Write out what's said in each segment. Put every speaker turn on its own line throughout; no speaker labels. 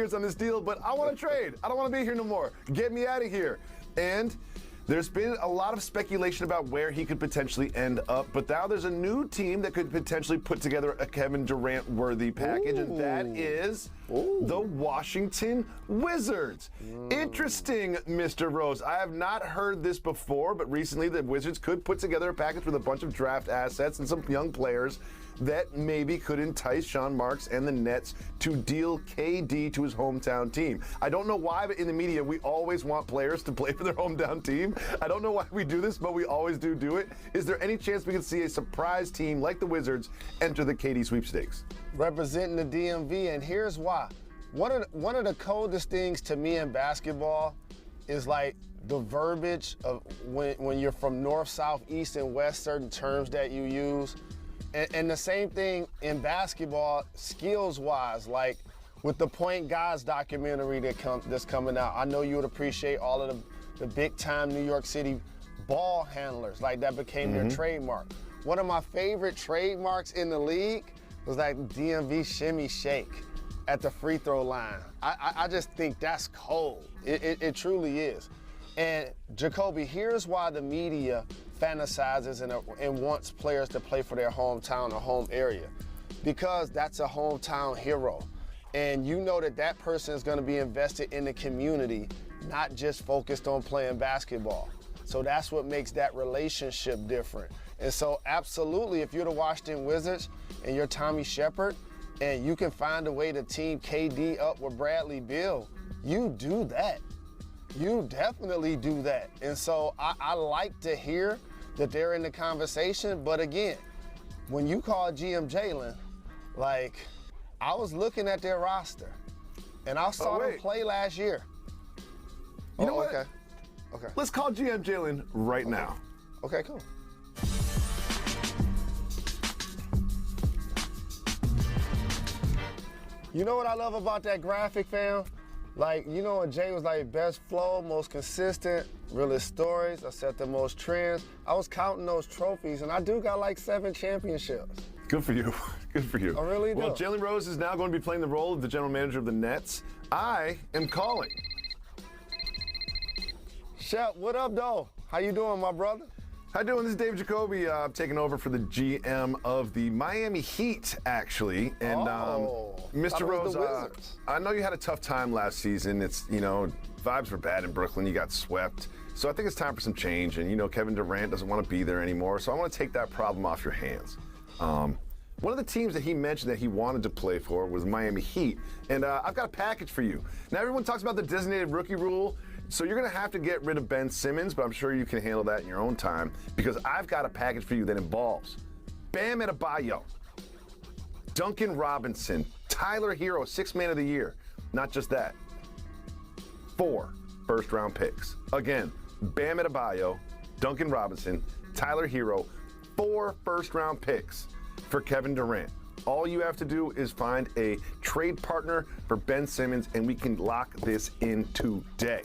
years on this deal, but I want to trade. I don't want to be here no more. Get me out of here. And there's been a lot of speculation about where he could potentially end up, but now there's a new team that could potentially put together a Kevin Durant-worthy package, and that is the Washington Wizards. Interesting, Mr. Rose. I have not heard this before, but recently the Wizards could put together a package with a bunch of draft assets and some young players that maybe could entice Sean Marks and the Nets to deal KD to his hometown team. I don't know why, but in the media, we always want players to play for their hometown team. I don't know why we do this, but we always do it. Is there any chance we could see a surprise team like the Wizards enter the KD sweepstakes?
Representing the DMV, and here's why. One of the coldest things to me in basketball is like the verbiage of when you're from north, south, east, and west, certain terms that you use. And the same thing in basketball, skills-wise, like with the Point Guys documentary that's coming out. I know you would appreciate all of the big-time New York City ball handlers, like that became their trademark. One of my favorite trademarks in the league was like DMV shimmy shake at the free throw line. I just think that's cold. It truly is. And Jacoby, here's why the media fantasizes and wants players to play for their hometown or home area. Because that's a hometown hero. And you know that person is going to be invested in the community, not just focused on playing basketball. So that's what makes that relationship different. And so absolutely, if you're the Washington Wizards and you're Tommy Shepard and you can find a way to team KD up with Bradley Beal, you do that. You definitely do that. And so I like to hear that they're in the conversation. But again, when you call GM Jaylen, like, I was looking at their roster and I saw them play last year.
You know what?
Okay.
Let's call GM Jaylen right now.
Okay, cool. You know what I love about that graphic, fam? Like, you know, when Jay was like best flow, most consistent, realest stories, I set the most trends. I was counting those trophies, and I do got like 7 championships.
Good for you. Good for you.
I really do.
Well, Jaylen Rose is now going to be playing the role of the general manager of the Nets. I am calling.
Shep, what up, though? How you doing, my brother?
How you doing? This is Dave Jacoby. I'm taking over for the GM of the Miami Heat, actually. And Mr. Rose, I know you had a tough time last season. It's, you know, vibes were bad in Brooklyn. You got swept. So I think it's time for some change. And, you know, Kevin Durant doesn't want to be there anymore. So I want to take that problem off your hands. One of the teams that he mentioned that he wanted to play for was Miami Heat. And I've got a package for you. Now, everyone talks about the designated rookie rule. So you're going to have to get rid of Ben Simmons, but I'm sure you can handle that in your own time because I've got a package for you that involves Bam Adebayo, Duncan Robinson, Tyler Hero, 6th Man of the Year. Not just that. 4 first-round picks. Again, Bam Adebayo, Duncan Robinson, Tyler Hero, 4 first-round picks for Kevin Durant. All you have to do is find a trade partner for Ben Simmons, and we can lock this in today.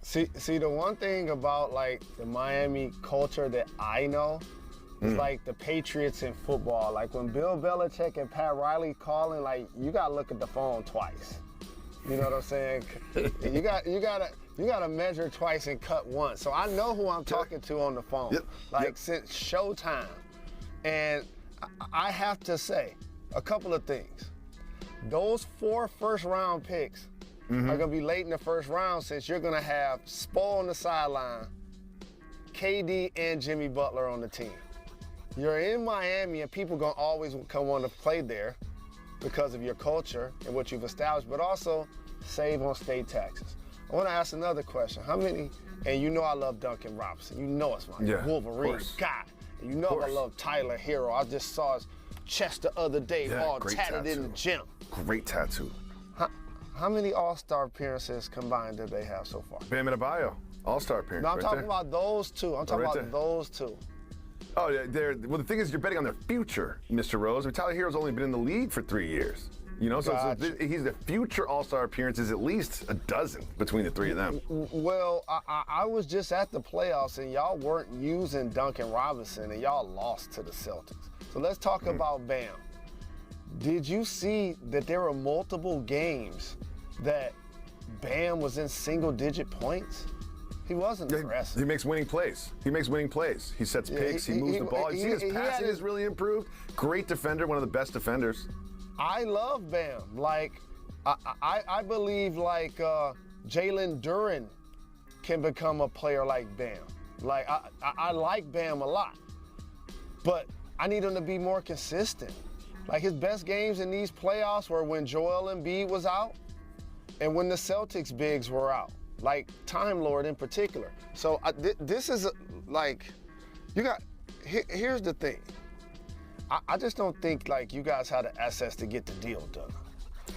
See, the one thing about like the Miami culture that I know is like the Patriots in football. Like when Bill Belichick and Pat Riley calling, like you gotta look at the phone twice. You know what I'm saying? You gotta measure twice and cut once. So I know who I'm talking to on the phone. Since showtime, and I have to say a couple of things. Those 4 first-round picks are going to be late in the first round since you're going to have Spo on the sideline, KD and Jimmy Butler on the team. You're in Miami and people going to always come want to play there because of your culture and what you've established, but also save on state taxes. I want to ask another question. How many, and you know I love Duncan Robinson. You know it's my Wolverine guy. And you know I love Tyler Hero. I just saw his chest the other day all tatted in the gym.
Great tattoo.
How many All-Star appearances combined did they have so far?
Bam Adebayo, All-Star appearance.
No, I'm talking about those two. I'm talking about those two.
Oh, yeah, well, the thing is, you're betting on their future, Mr. Rose. I mean, Tyler Hero's only been in the league for 3 years. You know, so he's the future All-Star appearances, at least a dozen between the 3 of them.
Well, I was just at the playoffs, and y'all weren't using Duncan Robinson, and y'all lost to the Celtics. So let's talk about Bam. Did you see that there were multiple games that Bam was in single-digit points? He wasn't aggressive.
He makes winning plays. He sets picks. He moves the ball. You see his passing has really improved. Great defender, one of the best defenders.
I love Bam. Like, I believe like Jalen Durant can become a player like Bam. Like, I like Bam a lot, but I need him to be more consistent. Like, his best games in these playoffs were when Joel Embiid was out and when the Celtics bigs were out, like Time Lord in particular. So this is like, here's the thing. I just don't think like you guys had the assets to get the deal done.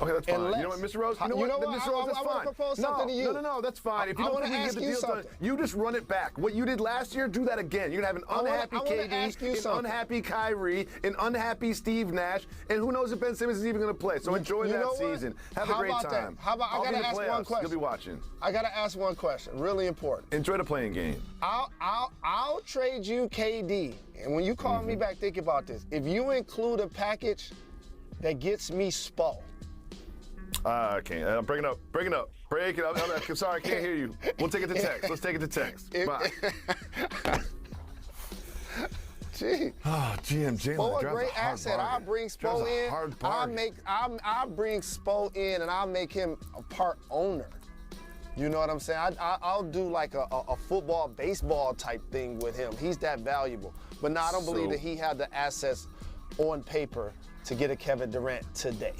Okay, that's fine. You know what, Mr. Rose?
Mr. Rose, that's fine. I want to propose something to you.
No, that's fine. If you don't think you get the deal done, you just run it back. What you did last year, do that again. You're going to have an unhappy KD, an unhappy Kyrie, an unhappy Steve Nash, and who knows if Ben Simmons is even going to play. So enjoy that season. Have a great time.
How about I got to ask one question?
You'll be watching.
I got to ask one question. Really important.
Enjoy the playing game.
I'll trade you KD. And when you call me back, think about this. If you include a package that gets me Spo.
Okay, break it up. Break it up. I'm sorry, I can't hear you. We'll take it to text. Let's take it to text. Bye.
Gee.
Oh, GM Jalen.
Spo a great asset. I'll bring Spo in. I'll bring Spo in and I'll make him a part owner. You know what I'm saying? I'll do like a football, baseball type thing with him. He's that valuable. But no, I don't believe that he had the assets on paper to get a Kevin Durant today.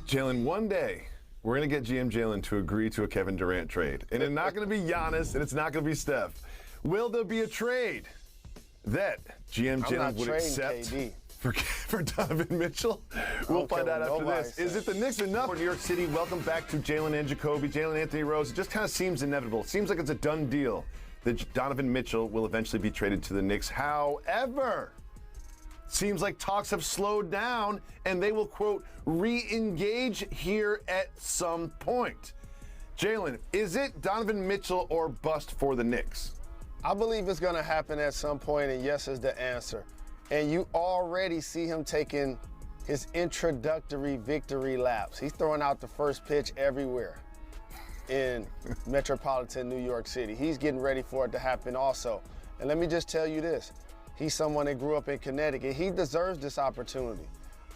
Jalen, one day, we're going to get GM Jalen to agree to a Kevin Durant trade. And it's not going to be Giannis, and it's not going to be Steph. Will there be a trade that GM Jalen would accept for Donovan Mitchell? We'll find out after this. Is it the Knicks enough? For New York City, welcome back to Jalen Jacoby, Jalen Anthony Rose. It just kind of seems inevitable. It seems like it's a done deal that Donovan Mitchell will eventually be traded to the Knicks. However, seems like talks have slowed down and they will, quote, re-engage here at some point. Jalen, is it Donovan Mitchell or bust for the Knicks?
I believe it's going to happen at some point, and yes is the answer. And you already see him taking his introductory victory laps. He's throwing out the first pitch everywhere in metropolitan New York City. He's getting ready for it to happen also. And let me just tell you this. He's someone that grew up in Connecticut. He deserves this opportunity.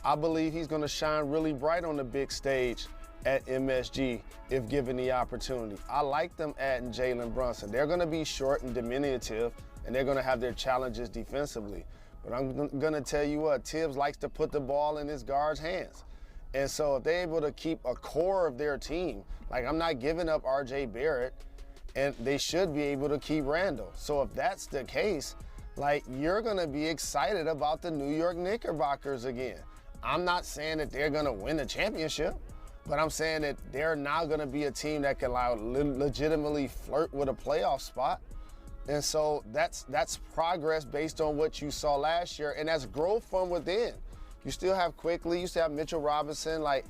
I believe he's going to shine really bright on the big stage at MSG if given the opportunity. I like them adding Jalen Brunson. They're going to be short and diminutive, and they're going to have their challenges defensively. But I'm going to tell you what, Tibbs likes to put the ball in his guards' hands. And so if they're able to keep a core of their team, like I'm not giving up R.J. Barrett, and they should be able to keep Randall. So if that's the case, like, you're going to be excited about the New York Knickerbockers again. I'm not saying that they're going to win the championship, but I'm saying that they're now going to be a team that can legitimately flirt with a playoff spot. And so that's progress based on what you saw last year, and that's growth from within. You still have Quickly, you still have Mitchell Robinson. Like,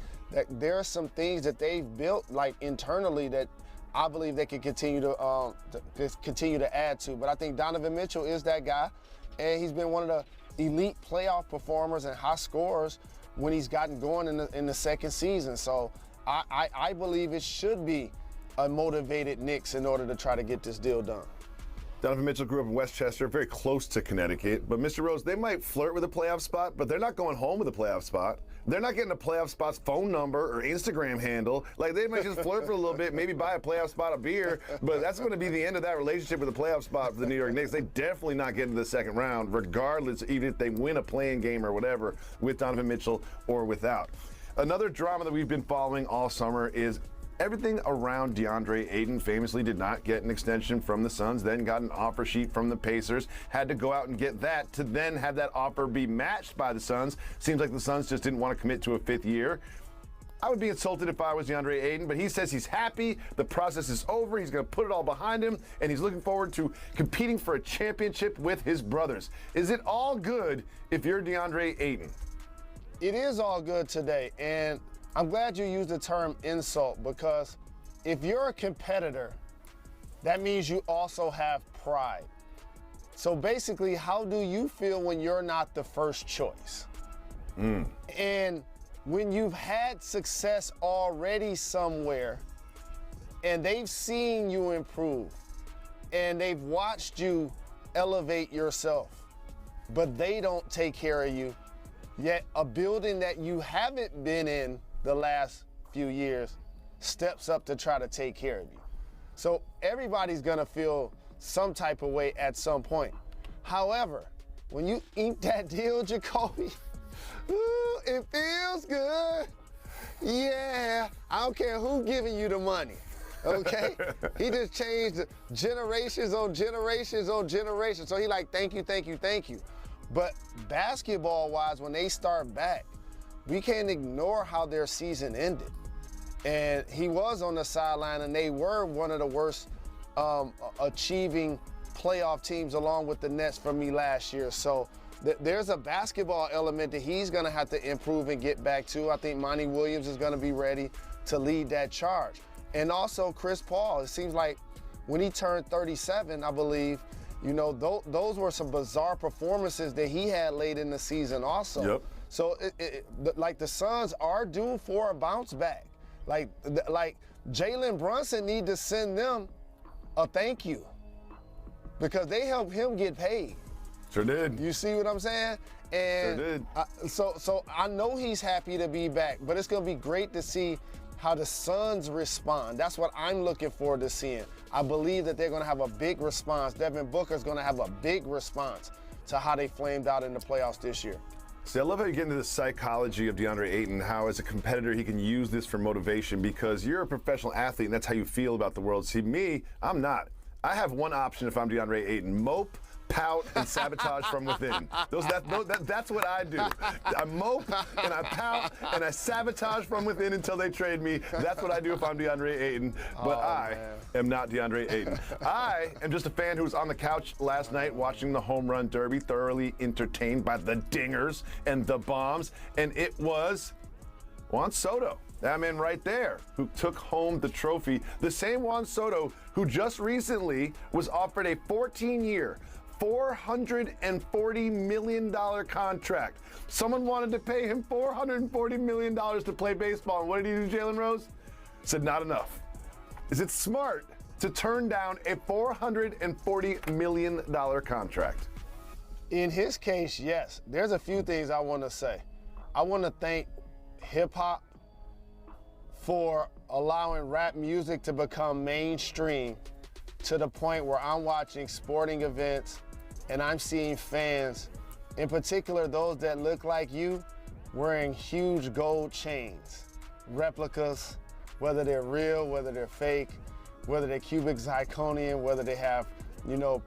there are some things that they've built, like, internally that I believe they can continue to add to. But I think Donovan Mitchell is that guy, and he's been one of the elite playoff performers and high scorers when he's gotten going in the second season. So I believe it should be a motivated Knicks in order to try to get this deal done.
Donovan Mitchell grew up in Westchester, very close to Connecticut. But Mr. Rose, they might flirt with a playoff spot, but they're not going home with a playoff spot. They're not getting a playoff spot's phone number or Instagram handle. Like, they might just flirt for a little bit, maybe buy a playoff spot of beer, but that's going to be the end of that relationship with a playoff spot for the New York Knicks. They definitely not get into the second round, regardless, even if they win a play-in game or whatever, with Donovan Mitchell or without. Another drama that we've been following all summer is everything around DeAndre Ayton. Famously did not get an extension from the Suns, then got an offer sheet from the Pacers, had to go out and get that to then have that offer be matched by the Suns. Seems like the Suns just didn't want to commit to a fifth year. I would be insulted if I was DeAndre Ayton, but he says he's happy, the process is over, he's going to put it all behind him, and he's looking forward to competing for a championship with his brothers. Is it all good if you're DeAndre Ayton?
It is all good today, and I'm glad you used the term insult, because if you're a competitor, that means you also have pride. So basically, how do you feel when you're not the first choice? And when you've had success already somewhere and they've seen you improve and they've watched you elevate yourself, but they don't take care of you, yet a building that you haven't been in the last few years steps up to try to take care of you. So everybody's gonna feel some type of way at some point. However, when you ink that deal, Jacoby, ooh, it feels good. Yeah, I don't care who giving you the money, okay? He just changed generations on generations on generations. So he like, thank you, thank you, thank you. But basketball-wise, when they start back, we can't ignore how their season ended. And he was on the sideline, and they were one of the worst achieving playoff teams along with the Nets for me last year. So there's a basketball element that he's gonna have to improve and get back to. I think Monty Williams is gonna be ready to lead that charge. And also Chris Paul, it seems like when he turned 37, I believe, you know, those were some bizarre performances that he had late in the season also.
Yep.
So like the Suns are due for a bounce back. Like Jalen Brunson need to send them a thank you because they helped him get paid.
Sure did.
You see what I'm saying? And
sure did.
So I know he's happy to be back, but it's gonna be great to see how the Suns respond. That's what I'm looking forward to seeing. I believe that they're gonna have a big response. Devin Booker's gonna have a big response to how they flamed out in the playoffs this year.
See, I love how you get into the psychology of DeAndre Ayton, how as a competitor he can use this for motivation because you're a professional athlete and that's how you feel about the world. See, me, I'm not. I have one option if I'm DeAndre Ayton: mope, pout, and sabotage from within. That's what I do. I mope and I pout and I sabotage from within until they trade me. That's what I do if I'm DeAndre Ayton. But I am not DeAndre Ayton. I am just a fan who was on the couch last night watching the home run derby, thoroughly entertained by the dingers and the bombs, and it was Juan Soto. That man right there who took home the trophy. The same Juan Soto who just recently was offered a 14-year, $440 million contract. Someone wanted to pay him $440 million to play baseball. And what did he do, Jaylen Rose? Said not enough. Is it smart to turn down a $440 million contract?
In his case, yes. There's a few things I want to say. I want to thank hip-hop for allowing rap music to become mainstream to the point where I'm watching sporting events and I'm seeing fans, in particular those that look like you, wearing huge gold chains, replicas, whether they're real, whether they're fake, whether they're cubic zirconium, whether they have, you know,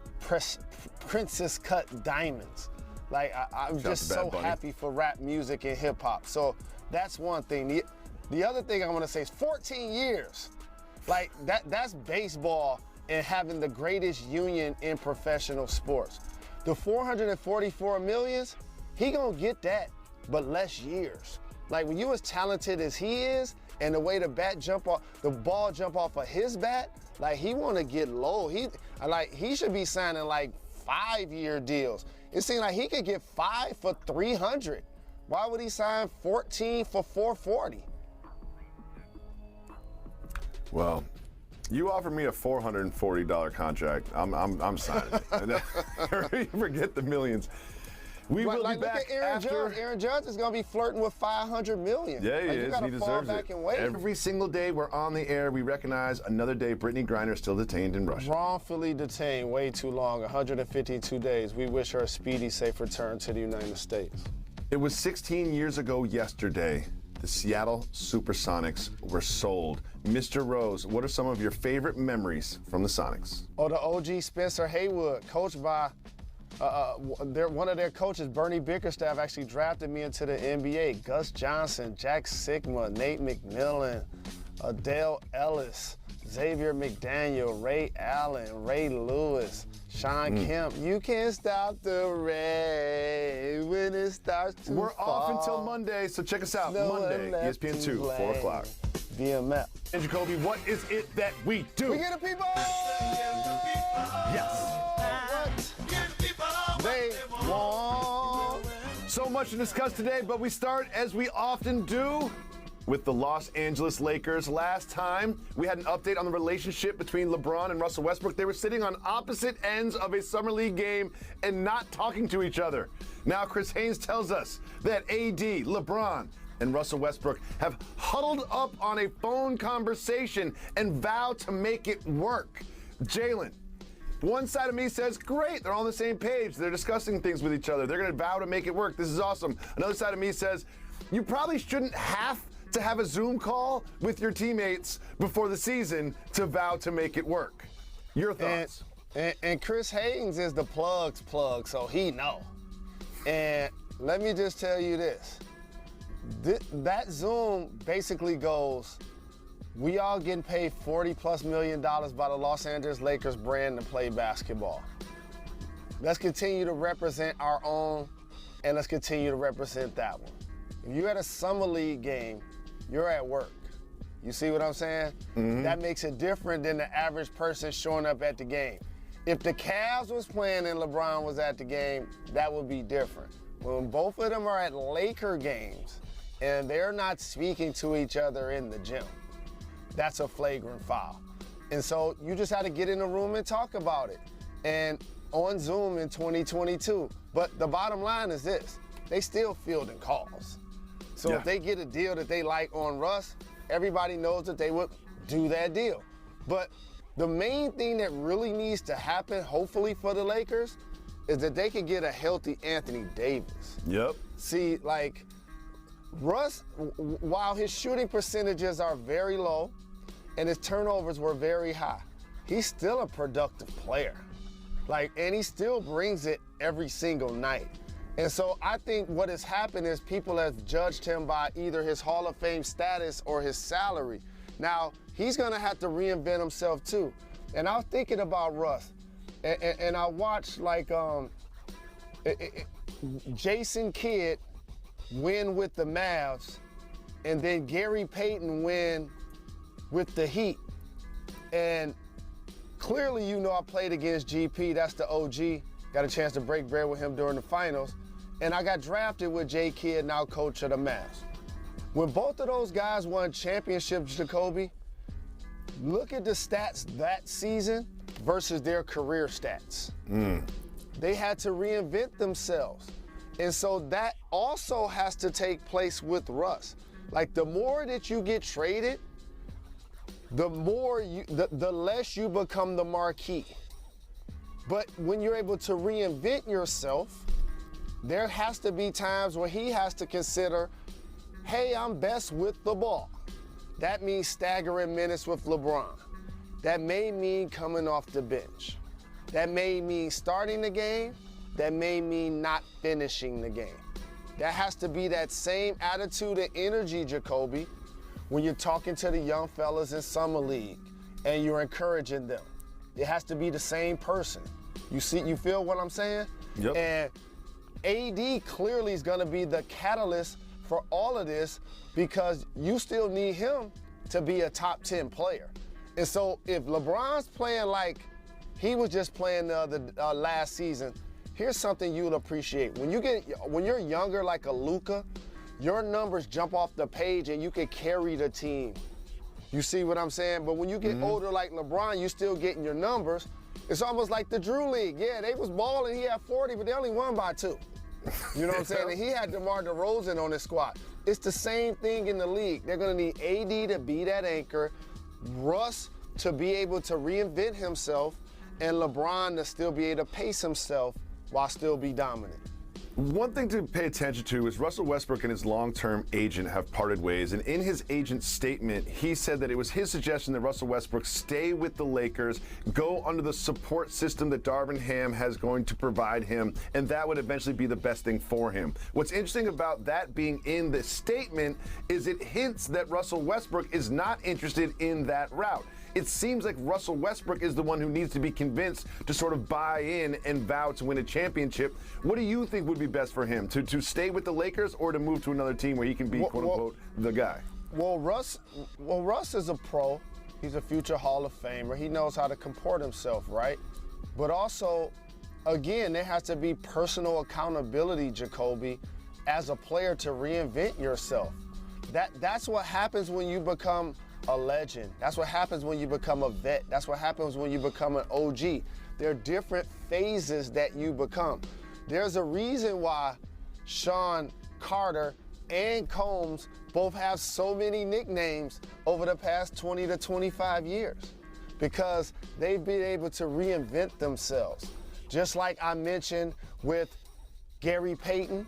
princess cut diamonds. Like I'm just so happy for rap music and hip hop. So that's one thing. The other thing I want to say is 14 years. Like that's baseball and having the greatest union in professional sports. The 444 millions, he gonna get that, but less years. Like when you as talented as he is, and the way the ball jump off of his bat, like he wanna get low. He should be signing like 5-year deals. It seems like he could get 5 for 300. Why would he sign 14 for 440?
Well, you offered me a $440 contract. I'm signing it. Forget the millions. We will be back
look at Aaron
after.
Judge. Aaron Judge is going to be flirting with $500 million.
Yeah, he is.
You got
He
to fall
deserves
back
it.
and wait.
Every single day we're on the air, we recognize another day Brittany Griner still detained in Russia.
Wrongfully detained way too long, 152 days. We wish her a speedy, safe return to the United States.
It was 16 years ago yesterday. The Seattle Supersonics were sold. Mr. Rose, what are some of your favorite memories from the Sonics?
Oh, the OG Spencer Haywood, coached by one of their coaches, Bernie Bickerstaff, actually drafted me into the NBA. Gus Johnson, Jack Sigma, Nate McMillan, Adele Ellis, Xavier McDaniel, Ray Allen, Ray Lewis, Sean Kemp. You can't stop the rain when it starts to
We're
fall.
off until Monday, so check us out.
No
Monday,
one left
ESPN 2,
to
4
blame.
o'clock.
BMF.
And Jacoby, what is it that we do?
We get the people.
Yes.
What they want.
So much much to discuss today, but we start, as we often do, with the Los Angeles Lakers. Last time, we had an update on the relationship between LeBron and Russell Westbrook. They were sitting on opposite ends of a summer league game and not talking to each other. Now, Chris Haynes tells us that AD, LeBron, and Russell Westbrook have huddled up on a phone conversation and vowed to make it work. Jalen, one side of me says, great, they're all on the same page. They're discussing things with each other. They're going to vow to make it work. This is awesome. Another side of me says, you probably shouldn't have to have a Zoom call with your teammates before the season to vow to make it work. Your thoughts?
And Chris Haynes is the plug's plug, so he know. And let me just tell you this. That Zoom basically goes, we all getting paid $40+ million by the Los Angeles Lakers brand to play basketball. Let's continue to represent our own, and let's continue to represent that one. If you're at a summer league game, you're at work. You see what I'm saying? Mm-hmm. That makes it different than the average person showing up at the game. If the Cavs was playing and LeBron was at the game, that would be different. When both of them are at Laker games and they're not speaking to each other in the gym, that's a flagrant foul. And so you just had to get in the room and talk about it. And on Zoom in 2022. But the bottom line is this, they still fielding calls. So if they get a deal that they like on Russ, everybody knows that they would do that deal. But the main thing that really needs to happen, hopefully for the Lakers, is that they can get a healthy Anthony Davis.
Yep.
See, like, Russ, while his shooting percentages are very low and his turnovers were very high, he's still a productive player. Like, and he still brings it every single night. And so I think what has happened is people have judged him by either his Hall of Fame status or his salary. Now, he's gonna have to reinvent himself too. And I was thinking about Russ, and I watched like Jason Kidd win with the Mavs, and then Gary Payton win with the Heat. And clearly, you know, I played against GP, that's the OG. Got a chance to break bread with him during the finals. And I got drafted with J. Kidd, now coach of the Mavs. When both of those guys won championships, Jacoby, look at the stats that season versus their career stats. They had to reinvent themselves. And so that also has to take place with Russ. Like, the more that you get traded, the less you become the marquee. But when you're able to reinvent yourself, there has to be times where he has to consider, hey, I'm best with the ball. That means staggering minutes with LeBron. That may mean coming off the bench. That may mean starting the game. That may mean not finishing the game. That has to be that same attitude and energy, Jacoby, when you're talking to the young fellas in Summer League and you're encouraging them. It has to be the same person. You feel what I'm saying?
Yep.
And AD clearly is gonna be the catalyst for all of this because you still need him to be a top 10 player. And so if LeBron's playing like he was just playing the last season, here's something you'll appreciate. When you're younger like a Luka, your numbers jump off the page and you can carry the team. You see what I'm saying? But when you get older like LeBron, you still getting your numbers. It's almost like the Drew League. Yeah, they was balling, he had 40, but they only won by 2. You know what I'm saying? And he had DeMar DeRozan on his squad. It's the same thing in the league. They're gonna need AD to be that anchor, Russ to be able to reinvent himself, and LeBron to still be able to pace himself while still be dominant.
One thing to pay attention to is Russell Westbrook and his long-term agent have parted ways. And in his agent's statement, he said that it was his suggestion that Russell Westbrook stay with the Lakers, go under the support system that Darvin Ham has going to provide him, and that would eventually be the best thing for him. What's interesting about that being in the statement is it hints that Russell Westbrook is not interested in that route. It seems like Russell Westbrook is the one who needs to be convinced to sort of buy in and vow to win a championship. What do you think would be best for him, to stay with the Lakers or to move to another team where he can be, quote unquote, the guy?
Well, Russ is a pro. He's a future Hall of Famer. He knows how to comport himself, right? But also, again, there has to be personal accountability, Jacoby. as a player to reinvent yourself. That's what happens when you become a legend. That's what happens when you become a vet. That's what happens when you become an OG. There are different phases that you become. There's a reason why Sean Carter and Combs both have so many nicknames over the past 20 to 25 years, because they've been able to reinvent themselves. Just like I mentioned with Gary Payton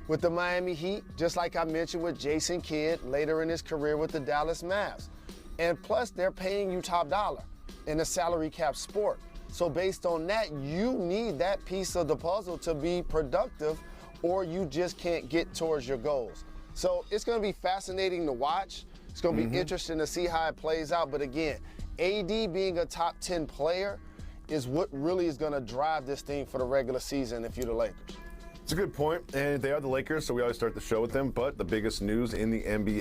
with the Miami Heat, just like I mentioned with Jason Kidd later in his career with the Dallas Mavs. And plus, they're paying you top dollar in a salary cap sport. So based on that, you need that piece of the puzzle to be productive, or you just can't get towards your goals. So it's going to be fascinating to watch. It's going to be interesting to see how it plays out. But again, AD being a top 10 player is what really is going to drive this thing for the regular season if you're the Lakers.
It's a good point, and they are the Lakers, so we always start the show with them. But the biggest news in the NBA